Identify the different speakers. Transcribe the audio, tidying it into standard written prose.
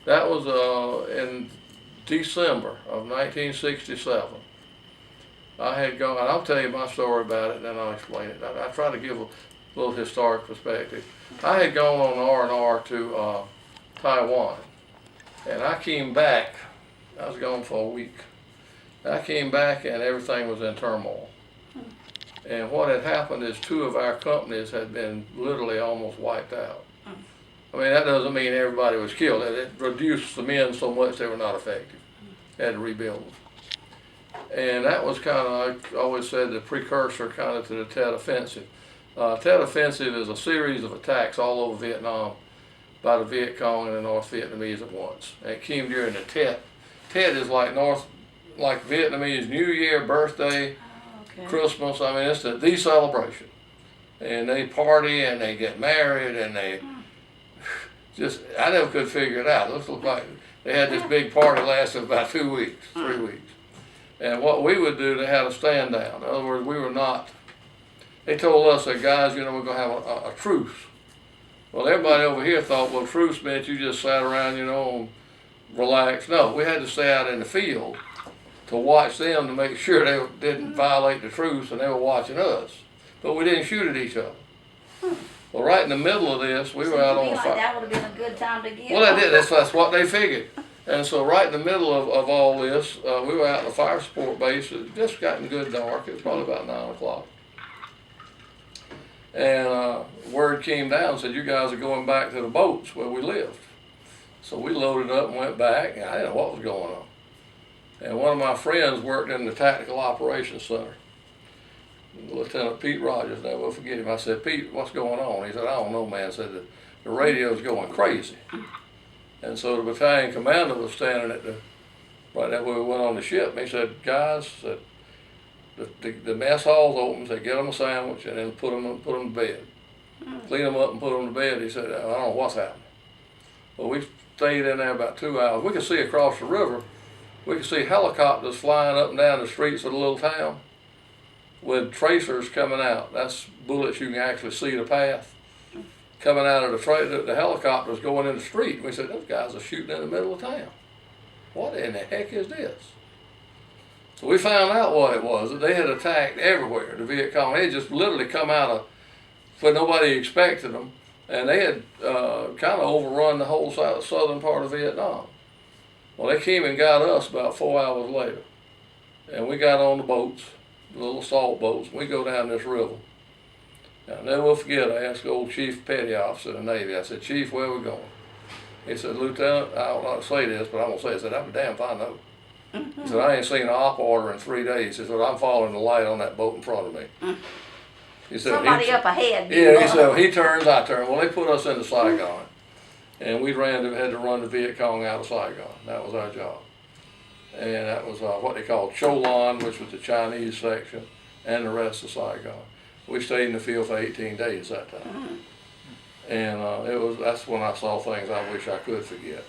Speaker 1: That was in December of 1967. I had gone, and I'll tell you my story about it, and then I'll explain it. I try to give a little historic perspective. I had gone on R&R to Taiwan, and I came back. I was gone for a week. I came back, and everything was in turmoil. And what had happened is two of our companies had been literally almost wiped out. I mean, that doesn't mean everybody was killed. It reduced the men so much they were not effective. They had to rebuild them. And that was kind of, I always said, the precursor kind of to the Tet Offensive. Tet Offensive is a series of attacks all over Vietnam by the Viet Cong and the North Vietnamese at once. And it came during the Tet. Tet is like Vietnamese New Year, birthday, Christmas. I mean, it's the celebration. And they party and they get married and they just, I never could figure it out. It looked like they had this big party lasted about 2 weeks, 3 weeks. And what we would do, they had a stand down. In other words, we were not, they told us that, guys, you know, we're going to have a truce. Well, everybody over here thought, well, truce meant you just sat around, you know, and relaxed. No, we had to stay out in the field to watch them to make sure they didn't violate the truce, and they were watching us. But we didn't shoot at each other. Well, right in the middle of this, we were out on fire.
Speaker 2: That would have been a good time to get.
Speaker 1: Well, that did. That's what they figured. And so right in the middle of all this, we were out in the fire support base. It had just gotten good dark. It was probably about 9 o'clock. And word came down and said, you guys are going back to the boats where we lived. So we loaded up and went back, and I didn't know what was going on. And one of my friends worked in the Tactical Operations Center. Lieutenant Pete Rogers, never will forget him. I said, Pete, what's going on? He said, I don't know, man. I said, the radio's going crazy. And so the battalion commander was standing at right there where we went on the ship. And he said, guys, the mess hall's open. Said, get them a sandwich and then put them to bed. Clean them up and put them to bed. He said, I don't know what's happening. Well, we stayed in there about 2 hours. We could see across the river. We could see helicopters flying up and down the streets of the little town with tracers coming out. That's bullets you can actually see the path coming out of the helicopters going in the street. And we said, those guys are shooting in the middle of town. What in the heck is this? So we found out what it was, that they had attacked everywhere, the Viet Cong. They had just literally come out of where nobody expected them, and they had kind of overrun the whole southern part of Vietnam. Well, they came and got us about 4 hours later, and we got on the boats, the little salt boats, and we go down this river. I'll never forget, I asked the old Chief Petty Officer of the Navy, I said, Chief, where are we going? He said, Lieutenant, I don't know to say this, but I'm going to say it. I said, I'm damn if I know. He said, I ain't seen an op order in 3 days. He said, I'm following the light on that boat in front of me. He said,
Speaker 2: somebody up ahead.
Speaker 1: Yeah, he said, he turns, I turn. Well, they put us into Saigon, and we had to run the Viet Cong out of Saigon. That was our job. And that was what they called Cholan, which was the Chinese section, and the rest of Saigon. We stayed in the field for 18 days that time. And that's when I saw things I wish I could forget.